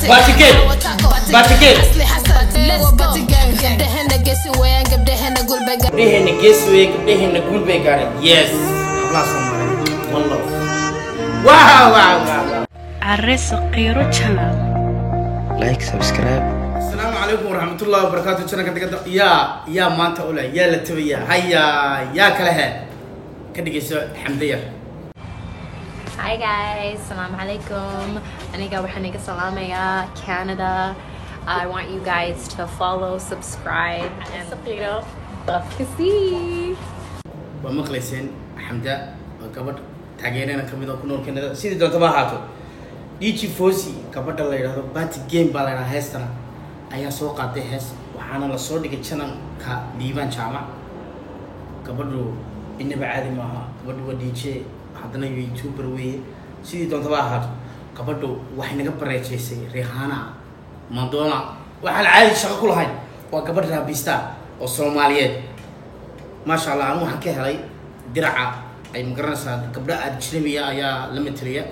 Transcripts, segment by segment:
Party game. Party game. Dehena gulbe gare. Yes. Allah samare. One love. Wow. Arres Qiro channel. Like, subscribe. Assalamu alaikum warahmatullahi wabarakatuh. Channel ka ya maanta ula ya la tabiya. Hayya ya kala ha. Kadigeyso Hamdiya. Hi guys, Assalamu alaikum. Aniga waxaan iga salaamaya Canada. I want you guys to follow, subscribe, and subscribe. Kasi. Waa maqlayseen Hamda gabadh taageerana kamid ah ku nool Canada sidii doonta ba ahaato DJ Fosi gabadha la yiraahdo Party Game baa la yiraahdaa heestana ayaa soo qaaday hees waxaana la soo dhigay channel-ka Diiban Jaamac gabadhu inaba caadi maaha gabadhu waa DJ haddana YouTuber weeye sidii doonta ba ahaato gabadhu waxay naga bareejeysay Rihanna Madonna waxa la caadi shaqo ku lahayn waa gabadh raabista oo Soomaaliyeed ما شاء الله أنا وحكي هاي درعة أي مقرنة قبل أجنبية أيا لمترية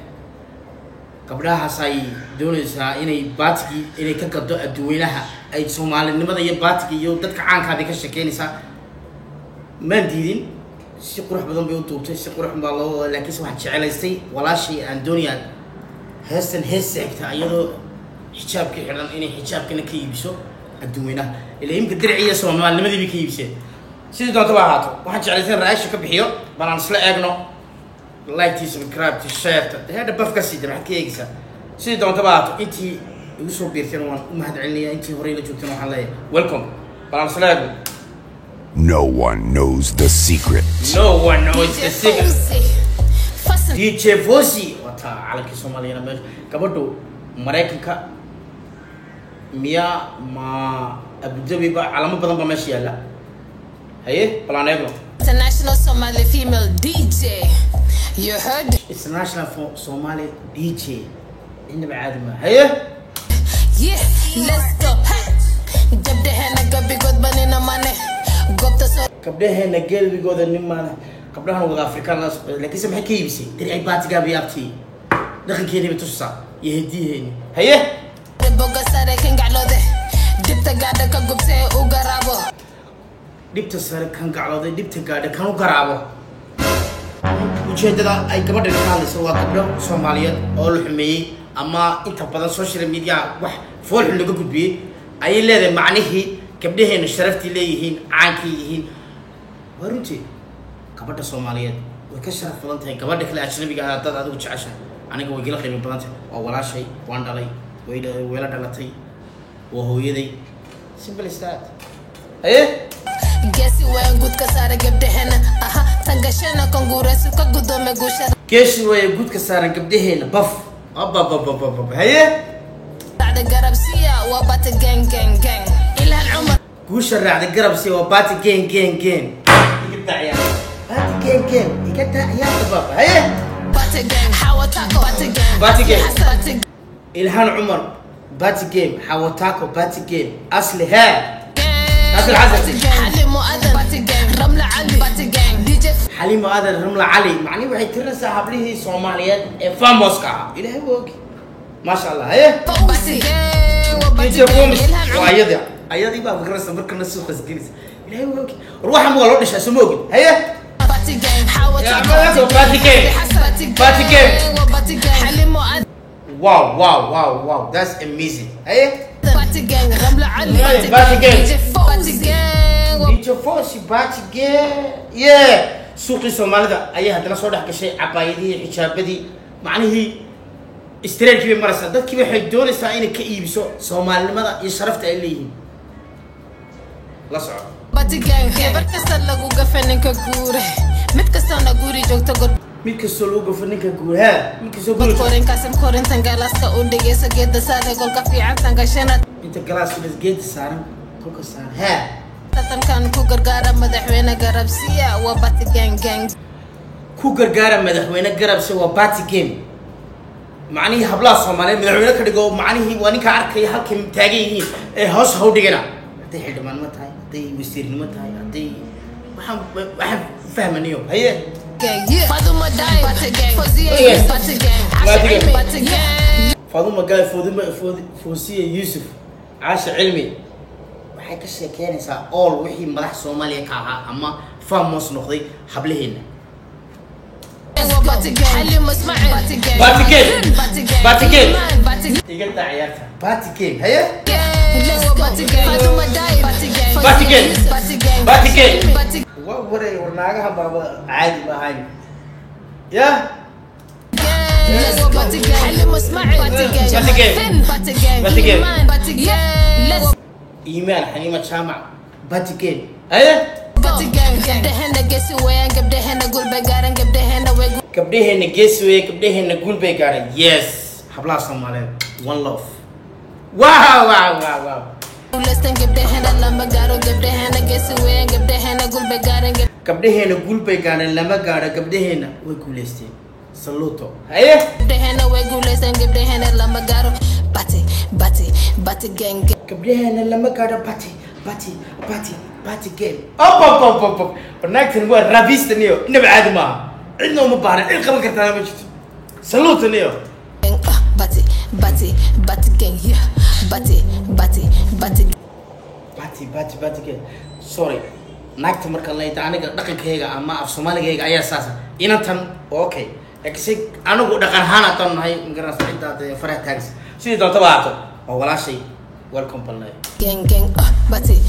قبلها ساي دونيسا إني باتكي إني كقدو أدوينها أي سومالي نمذا يباتكي يو تدك عنك هذيك الشكل نسا ما نديرين سيقرح بدون بيوتوب سيقرح من الله لكن سواء شعلا يستي ولا شيء عن دنيا هستن هسه أيضا حجاب كحرام إني حجاب كنا كيبسو أدوينها اللي يمكن درعية سومالي نمذا بيكيبسه sidii doonta baa ahaato waxaan jeclaysan raashin ka bixiyo balan isla eegno like subscribe share hada bafka sidii maxaad ka eegaysaa sidii doonta baa ahaato intii igu soo biirteen waan u mahadcelinayaa intii hore la joogteen waxaan leeyahay welcome balan isla eegno No one knows the secret. No one knows the secret. DJ Fosi wata calanka Soomaaliya meel gabadhu Mareykanka miya ma Abu Dhabi ba calamo badan ba meesha yaala Hey, Planegro. International Somali female DJ. You heard? International Somali DJ. In the Badma. Hey? Yeah, let's go. Jab de hai na gabi god bane na mane. Gopta so. Kabde hai na gel bi god ni mane. Kabda hanu god Afrikaan nas. Lakin sam hakii bisi. Tiri ay baat gabi abti. Dakhin keeni bitussa. Yehdi heeni. Hey? Boga sare ken galo de. Dipta gada ka gubse u garabo. dibta sare kan gaclooday dibta gaadhay kan u garaabo ujeedada ay gabadha dhaqaalayso waa gabdho Soomaaliyeed oo la xumeeyay ama inta badan social media wax fool xun laga gudbiyay ay leedahay macnaheedu gabdhaheena sharaftii leeyihiin caankii yihiin waruntii gabadha Soomaaliyeed way ka sharaf badan tahay gabadha kale ajnabiga ah dad adigu jecesha aniga way gila qiimo badan tahay oo walaashay waan dhalay way dhalatay waa hooyaday simple as that Gesi way good ka sare gabdhaheena aha tangashana kongurasu ka gudome guusha Gesi way good ka sare gabdhaheena baf abba haye raacda garabsiya waa bat gang ilaa umar guusha raacda garabsiya waa bat gang igta ciyaar baf haye bat gang hawatako bat gang ilhan umar bat gang hawatako bat gang asli ha حليم وأذن رملة علي DJ حليم وأذن رملة علي معني وحي ترسى حبليه صوماليات فاموس كا إلهي ووكي ما شاء الله هيه DJ فومس وأيضي بقى بكرسة بركنا السوق سكينيس إلهي ووكي روح مو الله ليش أسموكي هيه باتي جيم حليم وأذن واو that's amazing هيه Party gang, Ramla Ali. Party gang. DJ Fosi, Party gang. Yeah. Suuqi Soomaalida ayaa hadana soo dhax gashay cabaayadii xijaabadii macnaheedu istiraatiiji marasa dadkii waxay doonaysaa inay ka iibiso Soomaalinimada iyo sharafta ay leeyihiin la soco Party gang, gabar kasta lagu gafaninka guure mid kasta na guuri joogto god mid kasta lagu gafaninka guure mid kasta guuri korin kaasam korin tangalaska u dhigaysa geeda saade golka fiican tangashana inta galaaska geeda saaran kolka saaran tan ku gargaara madaxweyne garabsiya waa Party gang ku gargaara madaxweyne garabsiya waa Party game macnaheedu hablaha Soomaaliyeed madaxweyne ka dhigo macnaheedu waa ninka arkay halkan taagan yihiin ee hoos haw dhigana haday xildhibaan ma tahay haday wasiirnimo tahay haday waxaan fahmanayo haye Faduma dai Party gang Fozia Party gang فاطمة قال فوزية يوسف عاش علمي waxay ka sheekeynaysaa all wixii madax Soomaaliya ka ahaa ama famous noqday hablaheenna Batigame iga ciyaarta Batigame haye Batigame waray warnaagaha baaba caadi ma ahayn ya Batigame إيمان حنيمة شامع باتيكين أيه كبديه نجسوي كبديه نقول بيجارن yes حبلا سمالين one love واو واو واو واو كبديه نقول بيجارن لما جارن كبديه ويقولستين سلوتو أيه Bati gang. Kemudian lama kada bati game. Op. Pernah kan gua rabis ni yo. Ini berada mah. Ini mau bahana. Ini kamu kata nama itu. Salut ni yo. Bati gang. Yeah. Bati game. Sorry. Nak tu mereka lain tak ane dak kega ama af Somali kega ayah sasa. Ina tan okay. Eksik anu gua dakan hana tan hai ngeras kita tu Farah tags. Sini tahu apa tu? Oh, wala shay. Welcome بالله. Gang. Bati.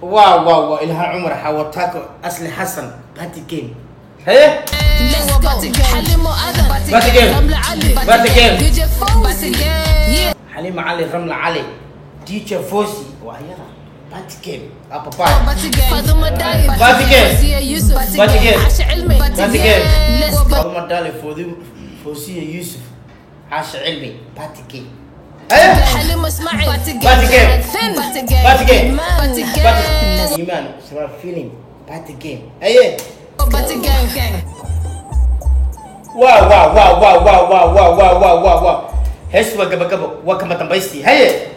Wow. إلها عمر حوتاكو أصل حسن. باتي game. هيه؟ باتي game. حليمة علي رملة علي. DJ فوزي وعيرة. باتي game. apa bati game. فاطمة دالي فوزية يوسف عاش علمي باتي game. باتي game. إيمان سمع فيلم باتي game. أيه. واو. هسوا قبل وكما تنبيستي هيه.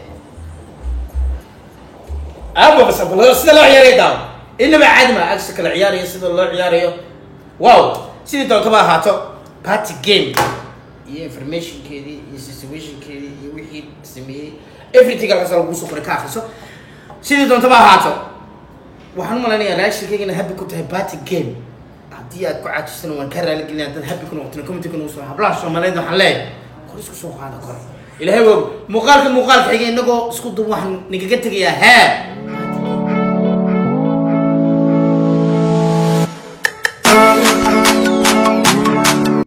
أبو بس أقول سيد الله عياري داو إنما عادما أكسك العياري سيد الله عياري واو سيد الله كما هاتو باتي جيم information كذي situation كذي يوحي سميه everything على سال وصو كركافي سو سيد الله كما هاتو وحنا مالني رأيش كذي إن هبي كنت باتي جيم عادي أكو عاجزنا ونكرر لكن أنت هبي كنا وقتنا تكون وصلنا بلاش شو مالين ده حلاه كل سو هذا كله إلى هو مقارك حقيقي إنكو سكوت واحد نيجي يا ها